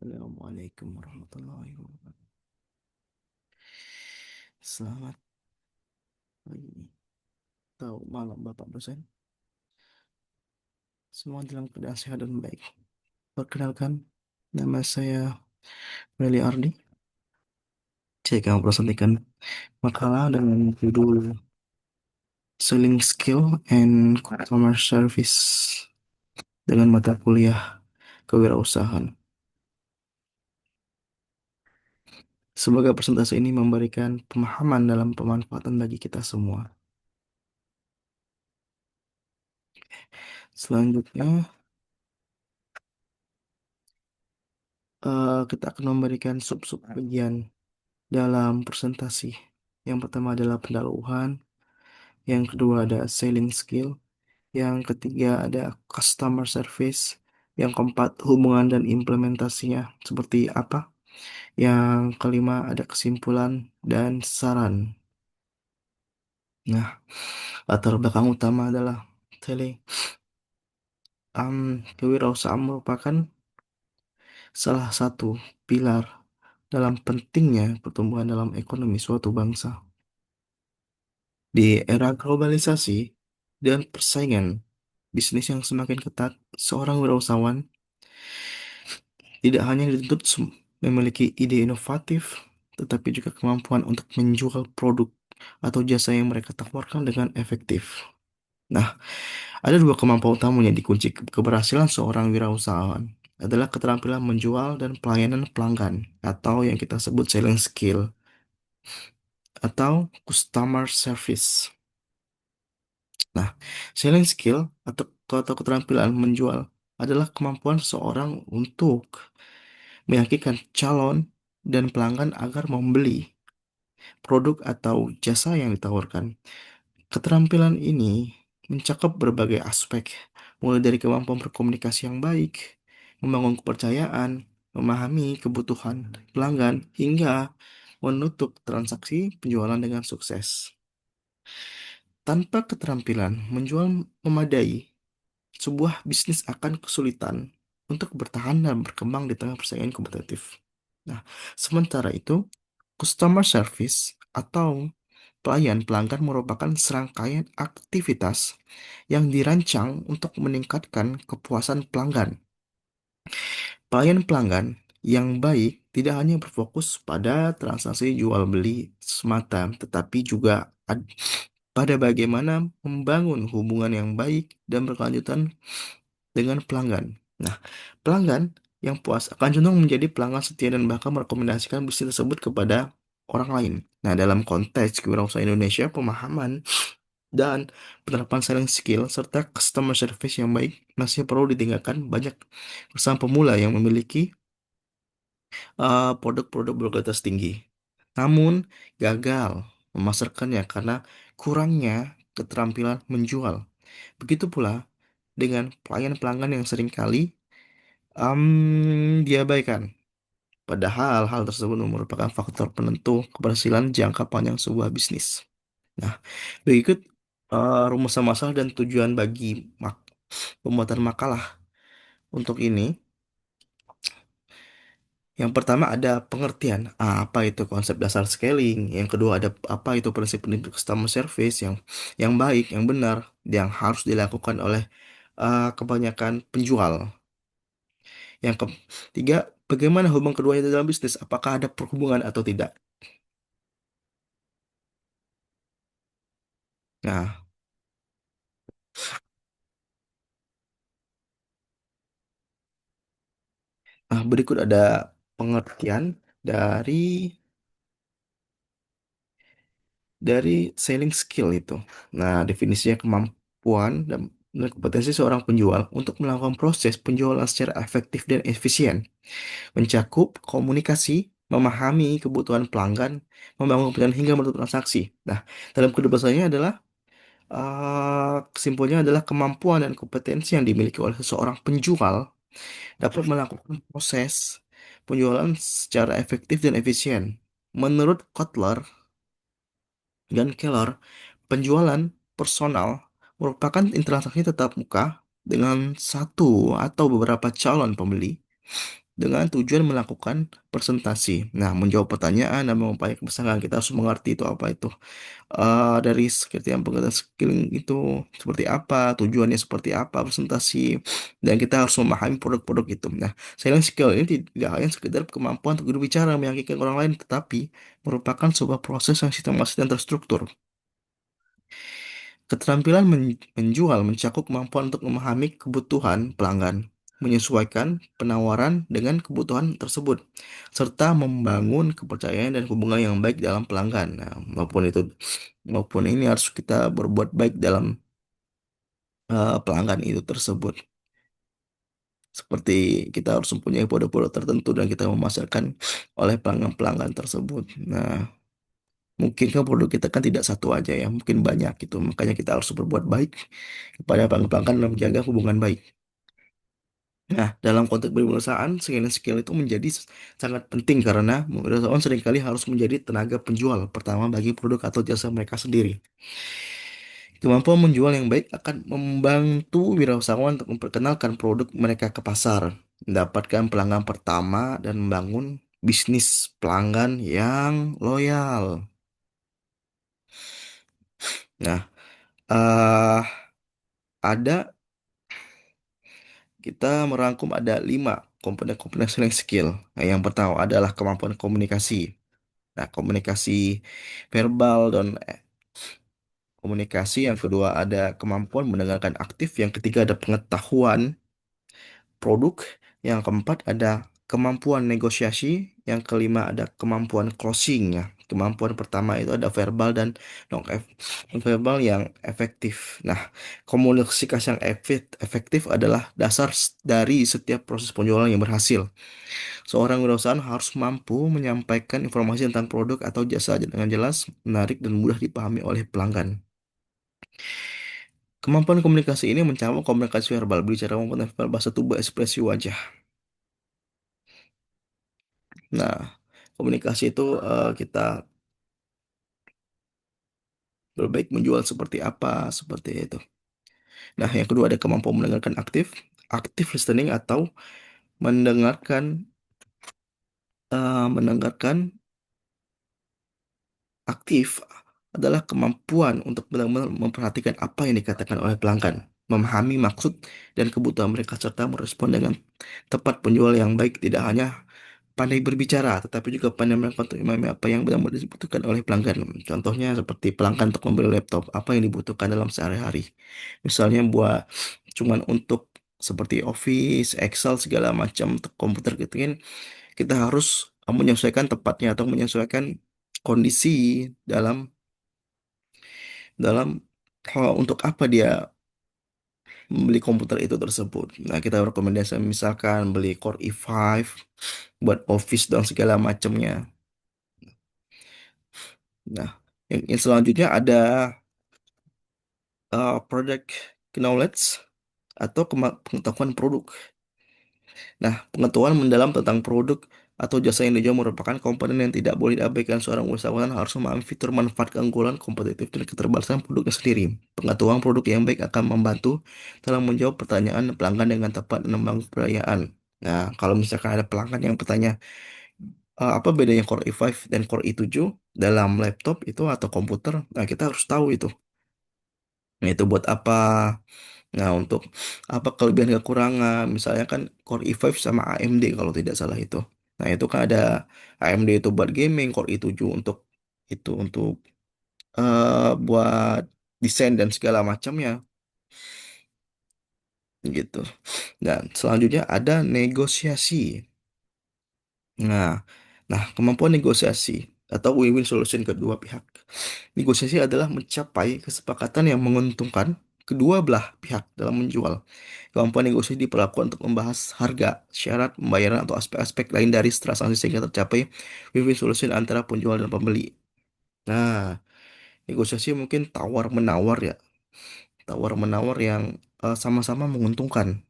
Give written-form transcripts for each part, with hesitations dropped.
Assalamualaikum warahmatullahi wabarakatuh. Selamat pagi atau malam Bapak dosen. Semua dalam keadaan sehat dan baik. Perkenalkan, nama saya Meli Ardi. Saya akan mempresentasikan makalah dengan judul Selling Skill and Customer Service dengan mata kuliah kewirausahaan. Semoga presentasi ini memberikan pemahaman dalam pemanfaatan bagi kita semua. Selanjutnya, kita akan memberikan sub-sub bagian dalam presentasi. Yang pertama adalah pendahuluan, yang kedua ada selling skill, yang ketiga ada customer service, yang keempat hubungan dan implementasinya seperti apa, yang kelima ada kesimpulan dan saran. Nah, latar belakang utama adalah kewirausahaan merupakan salah satu pilar dalam pentingnya pertumbuhan dalam ekonomi suatu bangsa. Di era globalisasi dan persaingan bisnis yang semakin ketat, seorang wirausahawan tidak hanya dituntut memiliki ide inovatif, tetapi juga kemampuan untuk menjual produk atau jasa yang mereka tawarkan dengan efektif. Nah, ada dua kemampuan utamanya di kunci keberhasilan seorang wirausahawan adalah keterampilan menjual dan pelayanan pelanggan atau yang kita sebut selling skill atau customer service. Nah, selling skill atau keterampilan menjual adalah kemampuan seseorang untuk meyakinkan calon dan pelanggan agar membeli produk atau jasa yang ditawarkan. Keterampilan ini mencakup berbagai aspek, mulai dari kemampuan berkomunikasi yang baik, membangun kepercayaan, memahami kebutuhan pelanggan, hingga menutup transaksi penjualan dengan sukses. Tanpa keterampilan menjual memadai, sebuah bisnis akan kesulitan untuk bertahan dan berkembang di tengah persaingan kompetitif. Nah, sementara itu, customer service atau pelayan pelanggan merupakan serangkaian aktivitas yang dirancang untuk meningkatkan kepuasan pelanggan. Pelayan pelanggan yang baik tidak hanya berfokus pada transaksi jual beli semata, tetapi juga pada bagaimana membangun hubungan yang baik dan berkelanjutan dengan pelanggan. Nah, pelanggan yang puas akan cenderung menjadi pelanggan setia dan bahkan merekomendasikan bisnis tersebut kepada orang lain. Nah, dalam konteks kewirausahaan Indonesia, pemahaman dan penerapan selling skill serta customer service yang baik masih perlu ditingkatkan banyak bersama pemula yang memiliki produk-produk berkualitas tinggi. Namun, gagal memasarkannya karena kurangnya keterampilan menjual. Begitu pula dengan pelayan pelanggan yang seringkali diabaikan. Padahal hal tersebut merupakan faktor penentu keberhasilan jangka panjang sebuah bisnis. Nah, berikut rumusan masalah dan tujuan bagi pembuatan makalah untuk ini. Yang pertama ada pengertian apa itu konsep dasar scaling. Yang kedua ada apa itu prinsip-prinsip customer service yang baik, yang benar, yang harus dilakukan oleh kebanyakan penjual. Yang ketiga, bagaimana hubungan keduanya dalam bisnis? Apakah ada perhubungan atau tidak? Nah, berikut ada pengertian dari dari selling skill itu. Nah, definisinya kemampuan dan kompetensi seorang penjual untuk melakukan proses penjualan secara efektif dan efisien, mencakup komunikasi, memahami kebutuhan pelanggan, membangun kepercayaan hingga menutup transaksi. Nah, dalam kedua bahasanya adalah kesimpulannya adalah kemampuan dan kompetensi yang dimiliki oleh seseorang penjual dapat melakukan proses penjualan secara efektif dan efisien. Menurut Kotler dan Keller, penjualan personal merupakan interaksi tatap muka dengan satu atau beberapa calon pembeli dengan tujuan melakukan presentasi. Nah, menjawab pertanyaan dan mengupayakan pasangan kita harus mengerti itu apa itu. Dari sekian pengertian skilling itu seperti apa, tujuannya seperti apa presentasi, dan kita harus memahami produk-produk itu. Nah, selling skill ini tidak hanya sekedar kemampuan untuk berbicara meyakinkan orang lain, tetapi merupakan sebuah proses yang sistematis dan terstruktur. Keterampilan menjual mencakup kemampuan untuk memahami kebutuhan pelanggan, menyesuaikan penawaran dengan kebutuhan tersebut, serta membangun kepercayaan dan hubungan yang baik dalam pelanggan. Nah, maupun ini harus kita berbuat baik dalam pelanggan itu tersebut. Seperti kita harus mempunyai produk-produk tertentu dan kita memasarkan oleh pelanggan-pelanggan tersebut. Nah, mungkin kan produk kita kan tidak satu aja ya, mungkin banyak gitu. Makanya kita harus berbuat baik kepada pelanggan-pelanggan dan menjaga hubungan baik. Nah, dalam konteks perusahaan, skill itu menjadi sangat penting karena perusahaan seringkali harus menjadi tenaga penjual pertama bagi produk atau jasa mereka sendiri. Kemampuan menjual yang baik akan membantu wirausahawan untuk memperkenalkan produk mereka ke pasar, mendapatkan pelanggan pertama, dan membangun bisnis pelanggan yang loyal. Nah, eh ada kita merangkum ada 5 komponen-komponen selling skill. Nah, yang pertama adalah kemampuan komunikasi. Nah, komunikasi verbal dan komunikasi. Yang kedua ada kemampuan mendengarkan aktif. Yang ketiga ada pengetahuan produk. Yang keempat ada kemampuan negosiasi. Yang kelima ada kemampuan closing ya. Kemampuan pertama itu ada verbal dan non verbal yang efektif. Nah, komunikasi yang efektif adalah dasar dari setiap proses penjualan yang berhasil. Seorang wirausahaan harus mampu menyampaikan informasi tentang produk atau jasa dengan jelas, menarik, dan mudah dipahami oleh pelanggan. Kemampuan komunikasi ini mencakup komunikasi verbal, berbicara maupun verbal, bahasa tubuh, ekspresi wajah. Nah, komunikasi itu kita berbaik menjual seperti apa, seperti itu. Nah, yang kedua ada kemampuan mendengarkan aktif, active listening atau mendengarkan mendengarkan aktif adalah kemampuan untuk benar-benar memperhatikan apa yang dikatakan oleh pelanggan, memahami maksud dan kebutuhan mereka serta merespon dengan tepat. Penjual yang baik tidak hanya pandai berbicara, tetapi juga pandai untuk memahami apa yang benar-benar dibutuhkan oleh pelanggan. Contohnya seperti pelanggan untuk membeli laptop, apa yang dibutuhkan dalam sehari-hari. Misalnya buat cuman untuk seperti Office, Excel segala macam untuk komputer gitu kan, kita harus menyesuaikan tepatnya atau menyesuaikan kondisi dalam dalam untuk apa dia membeli komputer itu tersebut. Nah, kita rekomendasi misalkan beli Core i5 buat Office dan segala macamnya. Nah, yang selanjutnya ada product knowledge atau pengetahuan produk. Nah, pengetahuan mendalam tentang produk atau jasa yang dijual merupakan komponen yang tidak boleh diabaikan. Seorang usahawan harus memahami fitur, manfaat, keunggulan, kompetitif, dan keterbatasan produknya sendiri. Pengetahuan produk yang baik akan membantu dalam menjawab pertanyaan pelanggan dengan tepat dan membangun kepercayaan. Nah, kalau misalkan ada pelanggan yang bertanya, apa bedanya Core i5 dan Core i7 dalam laptop itu atau komputer, nah kita harus tahu itu. Nah, itu buat apa? Nah, untuk apa kelebihan kekurangan, misalnya kan Core i5 sama AMD kalau tidak salah itu. Nah, itu kan ada AMD itu buat gaming, Core i7 untuk untuk buat desain dan segala macamnya gitu. Dan selanjutnya ada negosiasi. Nah, kemampuan negosiasi atau win-win solution kedua pihak. Negosiasi adalah mencapai kesepakatan yang menguntungkan kedua belah pihak dalam menjual. Kemampuan negosiasi diperlakukan untuk membahas harga, syarat pembayaran, atau aspek-aspek lain dari transaksi sehingga tercapai win-win solution antara penjual dan pembeli. Nah, negosiasi mungkin tawar-menawar ya, tawar-menawar yang sama-sama menguntungkan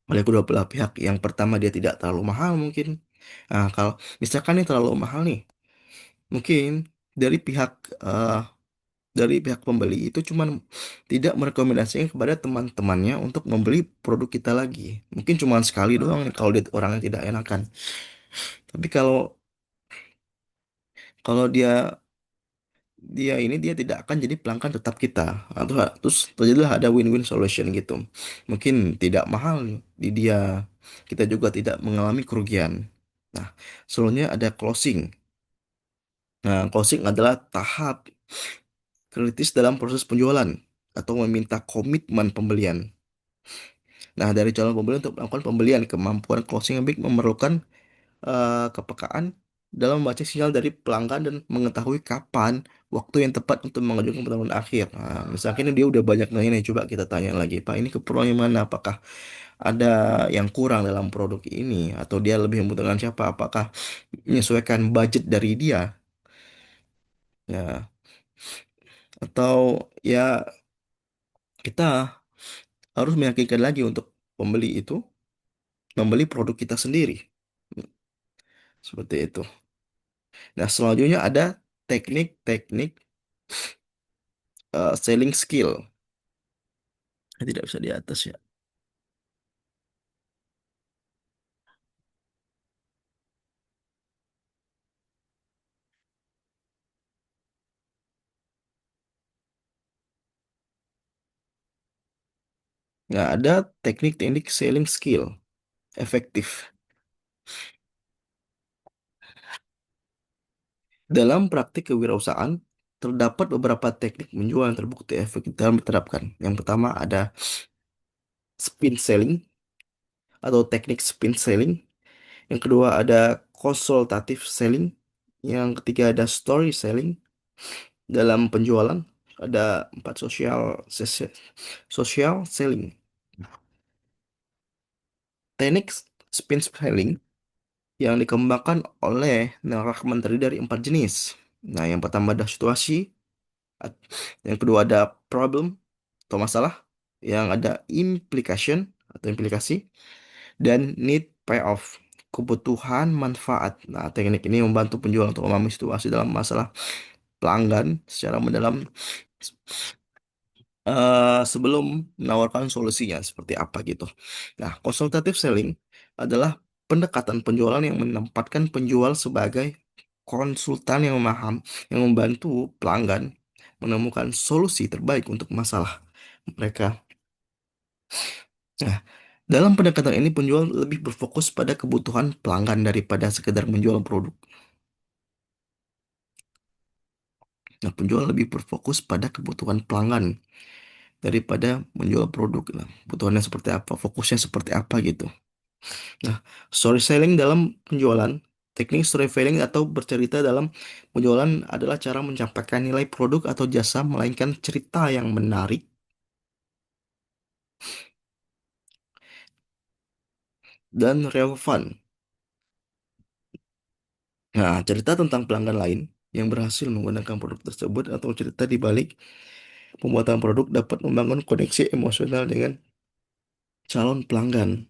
oleh kedua belah pihak. Yang pertama dia tidak terlalu mahal mungkin. Nah, kalau misalkan ini terlalu mahal nih, mungkin dari pihak dari pihak pembeli itu cuman tidak merekomendasikan kepada teman-temannya untuk membeli produk kita lagi. Mungkin cuma sekali doang kalau dia orangnya tidak enakan. Tapi kalau kalau dia tidak akan jadi pelanggan tetap kita. Atau terus terjadilah ada win-win solution gitu. Mungkin tidak mahal di dia, kita juga tidak mengalami kerugian. Nah, selanjutnya ada closing. Nah, closing adalah tahap kritis dalam proses penjualan atau meminta komitmen pembelian. Nah, dari calon pembeli untuk melakukan pembelian, kemampuan closing yang baik memerlukan kepekaan dalam membaca sinyal dari pelanggan dan mengetahui kapan waktu yang tepat untuk mengajukan pertanyaan akhir. Nah, misalkan dia udah banyak nanya nih, coba kita tanya lagi, Pak, ini keperluannya mana? Apakah ada yang kurang dalam produk ini? Atau dia lebih membutuhkan siapa? Apakah menyesuaikan budget dari dia? Ya, atau ya kita harus meyakinkan lagi untuk pembeli itu membeli produk kita sendiri. Seperti itu. Nah, selanjutnya ada teknik-teknik selling skill. Tidak bisa di atas ya. Nggak ada teknik-teknik selling skill efektif. Dalam praktik kewirausahaan, terdapat beberapa teknik menjual yang terbukti efektif dalam diterapkan. Yang pertama ada spin selling atau teknik spin selling. Yang kedua ada konsultatif selling. Yang ketiga ada story selling. Dalam penjualan ada empat social selling. Teknik spin selling yang dikembangkan oleh Narahman terdiri dari empat jenis. Nah, yang pertama ada situasi, yang kedua ada problem atau masalah, yang ada implication atau implikasi, dan need payoff, kebutuhan manfaat. Nah, teknik ini membantu penjual untuk memahami situasi dalam masalah pelanggan secara mendalam sebelum menawarkan solusinya seperti apa gitu. Nah, consultative selling adalah pendekatan penjualan yang menempatkan penjual sebagai konsultan yang yang membantu pelanggan menemukan solusi terbaik untuk masalah mereka. Nah, dalam pendekatan ini penjual lebih berfokus pada kebutuhan pelanggan daripada sekedar menjual produk. Nah, penjual lebih berfokus pada kebutuhan pelanggan daripada menjual produk. Nah, kebutuhannya seperti apa, fokusnya seperti apa gitu. Nah, story selling dalam penjualan, teknik storytelling atau bercerita dalam penjualan adalah cara menyampaikan nilai produk atau jasa, melainkan cerita yang menarik dan relevan. Nah, cerita tentang pelanggan lain yang berhasil menggunakan produk tersebut atau cerita di balik pembuatan produk dapat membangun koneksi emosional dengan calon pelanggan.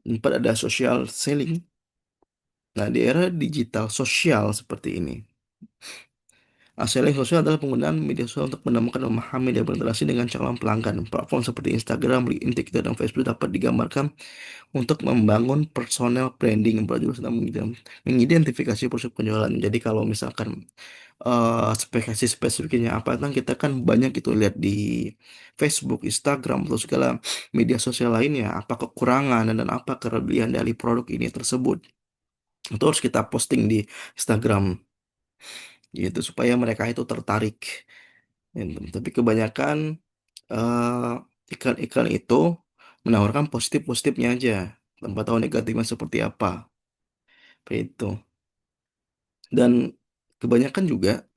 Empat ada social selling. Nah, di era digital sosial seperti ini, selling sosial adalah penggunaan media sosial untuk menemukan, memahami, dan berinteraksi dengan calon pelanggan. Platform seperti Instagram, LinkedIn, TikTok, dan Facebook dapat digambarkan untuk membangun personal branding. Penjual sedang mengidentifikasi proses penjualan. Jadi kalau misalkan spesifikasinya apa, kan kita kan banyak itu lihat di Facebook, Instagram, atau segala media sosial lainnya. Apa kekurangan dan apa kelebihan dari produk ini tersebut. Itu harus kita posting di Instagram gitu supaya mereka itu tertarik. Gitu. Tapi kebanyakan iklan-iklan itu menawarkan positif-positifnya aja, tanpa tahu negatifnya seperti apa. Seperti itu. Dan kebanyakan juga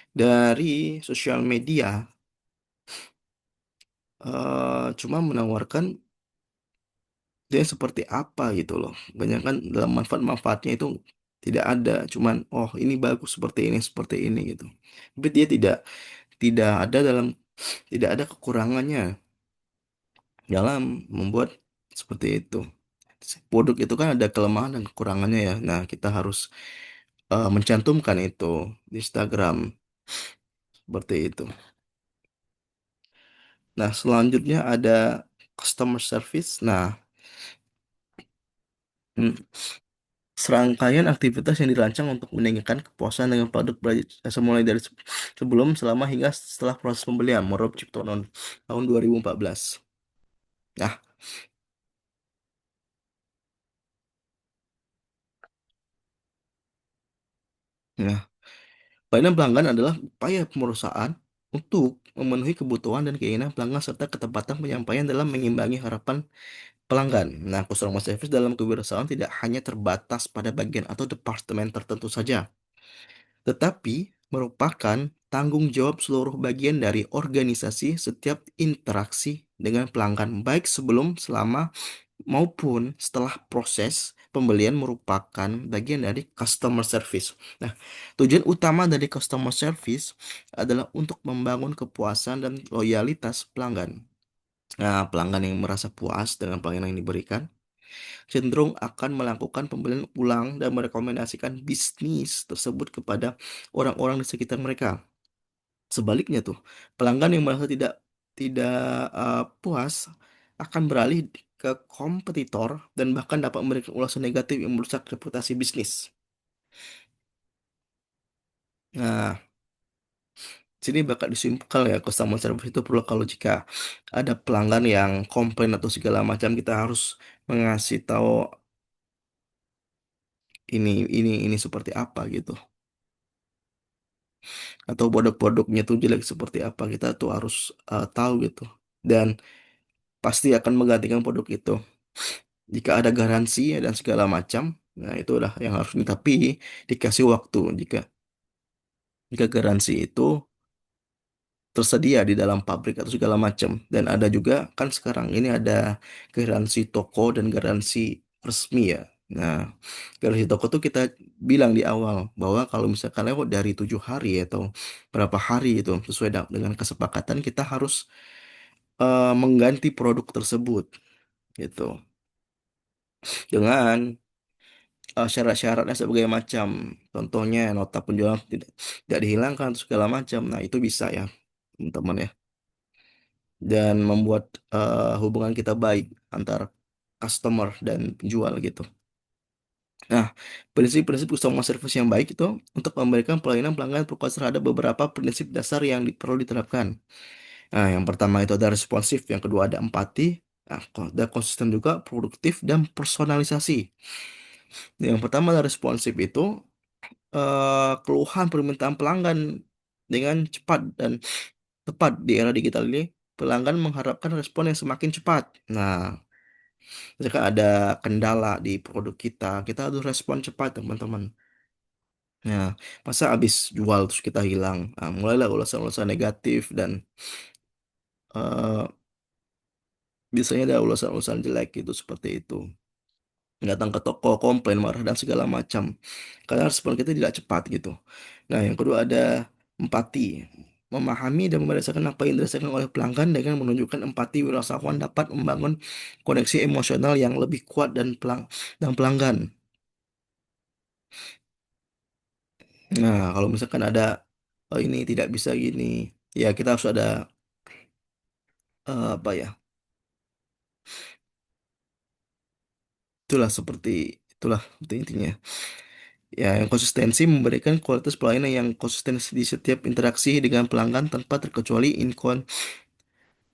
dari sosial media cuma menawarkan dia seperti apa gitu loh. Kebanyakan dalam manfaat-manfaatnya itu tidak ada, cuman oh ini bagus seperti ini gitu. Tapi dia tidak ada tidak ada kekurangannya dalam membuat seperti itu. Produk itu kan ada kelemahan dan kekurangannya ya. Nah, kita harus mencantumkan itu di Instagram seperti itu. Nah, selanjutnya ada customer service. Nah, hmm, serangkaian aktivitas yang dirancang untuk meningkatkan kepuasan dengan produk mulai dari sebelum, selama hingga setelah proses pembelian menurut Ciptonon tahun 2014. Nah, nah, pelayanan pelanggan adalah upaya perusahaan untuk memenuhi kebutuhan dan keinginan pelanggan serta ketepatan penyampaian dalam mengimbangi harapan pelanggan. Nah, customer service dalam kewirausahaan tidak hanya terbatas pada bagian atau departemen tertentu saja, tetapi merupakan tanggung jawab seluruh bagian dari organisasi. Setiap interaksi dengan pelanggan, baik sebelum, selama, maupun setelah proses pembelian merupakan bagian dari customer service. Nah, tujuan utama dari customer service adalah untuk membangun kepuasan dan loyalitas pelanggan. Nah, pelanggan yang merasa puas dengan pelayanan yang diberikan cenderung akan melakukan pembelian ulang dan merekomendasikan bisnis tersebut kepada orang-orang di sekitar mereka. Sebaliknya tuh, pelanggan yang merasa tidak tidak puas akan beralih ke kompetitor dan bahkan dapat memberikan ulasan negatif yang merusak reputasi bisnis. Nah, sini bakal disimpulkan ya, customer service itu perlu kalau jika ada pelanggan yang komplain atau segala macam, kita harus mengasih tahu ini seperti apa gitu, atau produk-produknya tuh jelek seperti apa, kita tuh harus tahu gitu, dan pasti akan menggantikan produk itu jika ada garansi dan segala macam. Nah, itu udah yang harus tapi dikasih waktu jika jika garansi itu tersedia di dalam pabrik atau segala macam. Dan ada juga kan sekarang ini ada garansi toko dan garansi resmi ya. Nah, garansi toko tuh kita bilang di awal bahwa kalau misalkan lewat dari 7 hari atau berapa hari itu sesuai dengan kesepakatan, kita harus mengganti produk tersebut gitu dengan syarat-syaratnya sebagai macam. Contohnya nota penjualan tidak dihilangkan atau segala macam. Nah, itu bisa ya, teman-teman ya. Dan membuat hubungan kita baik antar customer dan penjual gitu. Nah, prinsip-prinsip customer service yang baik itu untuk memberikan pelayanan pelanggan berkualitas terhadap beberapa prinsip dasar yang perlu diterapkan. Nah, yang pertama itu ada responsif, yang kedua ada empati, nah, ada konsisten juga, produktif, dan personalisasi. Yang pertama ada responsif itu keluhan permintaan pelanggan dengan cepat dan tepat. Di era digital ini, pelanggan mengharapkan respon yang semakin cepat. Nah, misalkan ada kendala di produk kita, kita harus respon cepat, teman-teman. Nah, masa habis jual terus kita hilang? Nah, mulailah ulasan-ulasan negatif dan eh, biasanya ada ulasan-ulasan jelek gitu seperti itu. Datang ke toko, komplain, marah, dan segala macam. Karena respon kita tidak cepat gitu. Nah, yang kedua ada empati. Memahami dan merasakan apa yang dirasakan oleh pelanggan dengan menunjukkan empati, wirausahawan dapat membangun koneksi emosional yang lebih kuat dan pelanggan. Nah, kalau misalkan ada oh ini tidak bisa gini, ya kita harus ada apa ya? Itulah seperti intinya. Ya, yang konsistensi memberikan kualitas pelayanan yang konsisten di setiap interaksi dengan pelanggan tanpa terkecuali.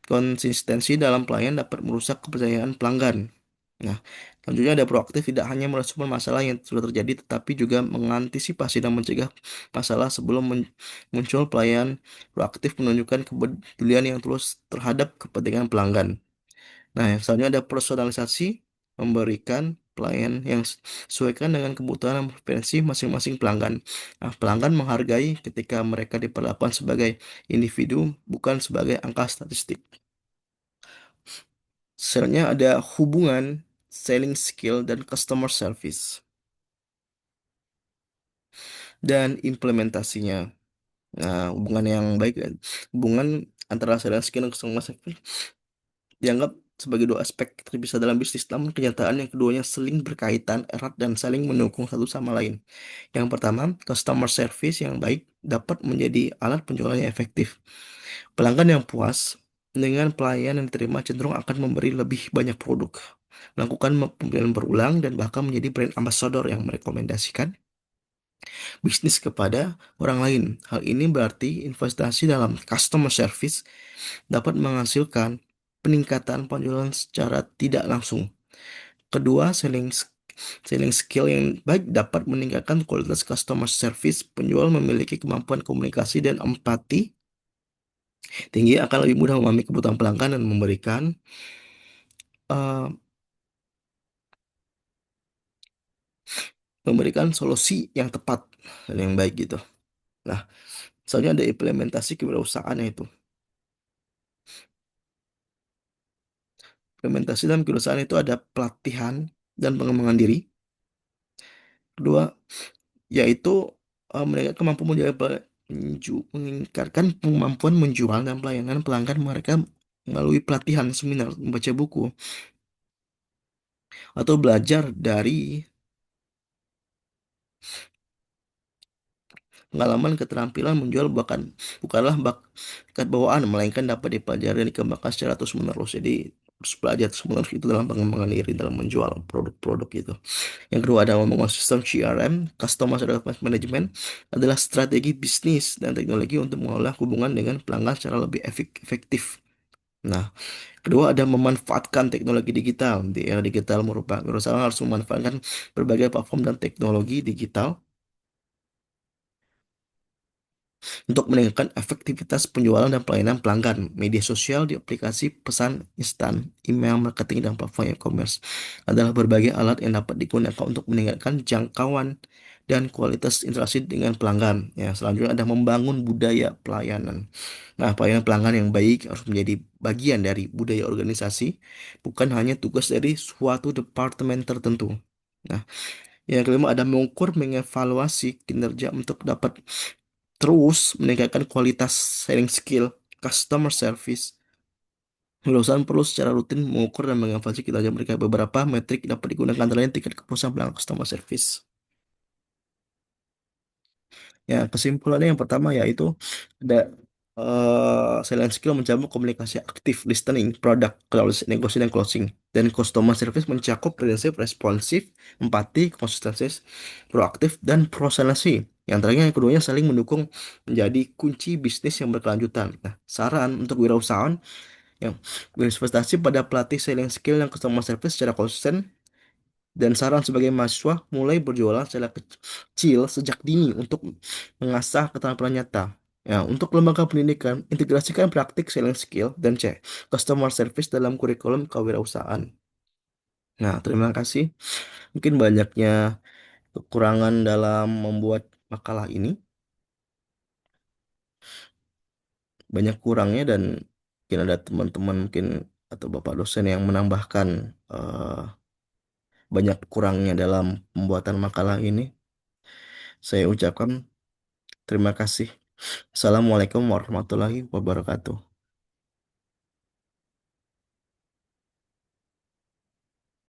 Konsistensi dalam pelayanan dapat merusak kepercayaan pelanggan. Nah, selanjutnya ada proaktif, tidak hanya merespon masalah yang sudah terjadi, tetapi juga mengantisipasi dan mencegah masalah sebelum muncul. Pelayan proaktif menunjukkan kepedulian yang tulus terhadap kepentingan pelanggan. Nah, yang selanjutnya ada personalisasi, memberikan pelayan yang sesuaikan dengan kebutuhan dan preferensi masing-masing pelanggan. Nah, pelanggan menghargai ketika mereka diperlakukan sebagai individu, bukan sebagai angka statistik. Selanjutnya ada hubungan, selling skill, dan customer service, dan implementasinya. Nah, hubungan yang baik, hubungan antara selling skill dan customer service dianggap sebagai dua aspek terpisah dalam bisnis, namun kenyataannya keduanya saling berkaitan erat dan saling mendukung satu sama lain. Yang pertama, customer service yang baik dapat menjadi alat penjualan yang efektif. Pelanggan yang puas dengan pelayanan yang diterima cenderung akan memberi lebih banyak produk, melakukan pembelian berulang, dan bahkan menjadi brand ambassador yang merekomendasikan bisnis kepada orang lain. Hal ini berarti investasi dalam customer service dapat menghasilkan peningkatan penjualan secara tidak langsung. Kedua, selling skill yang baik dapat meningkatkan kualitas customer service. Penjual memiliki kemampuan komunikasi dan empati tinggi, akan lebih mudah memahami kebutuhan pelanggan dan eh, memberikan solusi yang tepat dan yang baik gitu. Nah, soalnya ada implementasi kewirausahaan itu. Implementasi dalam kewirausahaan itu ada pelatihan dan pengembangan diri. Kedua, yaitu mereka kemampuan meningkatkan kemampuan menjual dan pelayanan pelanggan mereka melalui pelatihan, seminar, membaca buku, atau belajar dari pengalaman. Keterampilan menjual bukanlah bakat bawaan, melainkan dapat dipelajari dan dikembangkan secara terus-menerus. Jadi harus belajar terus-menerus itu dalam pengembangan diri dalam menjual produk-produk itu. Yang kedua ada membangun sistem CRM, Customer Relationship Management, adalah strategi bisnis dan teknologi untuk mengelola hubungan dengan pelanggan secara lebih efektif. Nah, kedua ada memanfaatkan teknologi digital. Di era digital merupakan perusahaan harus memanfaatkan berbagai platform dan teknologi digital untuk meningkatkan efektivitas penjualan dan pelayanan pelanggan. Media sosial di aplikasi pesan instan, email marketing, dan platform e-commerce adalah berbagai alat yang dapat digunakan untuk meningkatkan jangkauan dan kualitas interaksi dengan pelanggan. Ya, selanjutnya ada membangun budaya pelayanan. Nah, pelayanan pelanggan yang baik harus menjadi bagian dari budaya organisasi, bukan hanya tugas dari suatu departemen tertentu. Nah, yang kelima ada mengukur, mengevaluasi kinerja untuk dapat terus meningkatkan kualitas selling skill, customer service. Perusahaan perlu secara rutin mengukur dan mengevaluasi kinerja mereka. Beberapa metrik dapat digunakan antara lain tingkat kepuasan pelanggan customer service. Ya, kesimpulannya yang pertama yaitu ada selling skill mencakup komunikasi aktif, listening, product, negosiasi dan closing. Dan customer service mencakup prinsip responsif, empati, konsistensi, proaktif, dan profesionalisasi. Yang terakhir, yang keduanya saling mendukung menjadi kunci bisnis yang berkelanjutan. Nah, saran untuk wirausahawan yang berinvestasi pada pelatih selling skill dan customer service secara konsisten, dan saran sebagai mahasiswa mulai berjualan secara kecil sejak dini untuk mengasah keterampilan nyata. Ya, untuk lembaga pendidikan, integrasikan praktik selling skill dan customer service dalam kurikulum kewirausahaan. Nah, terima kasih. Mungkin banyaknya kekurangan dalam membuat makalah ini, banyak kurangnya, dan mungkin ada teman-teman mungkin atau bapak dosen yang menambahkan eh, banyak kurangnya dalam pembuatan makalah ini. Saya ucapkan terima kasih. Assalamualaikum warahmatullahi wabarakatuh.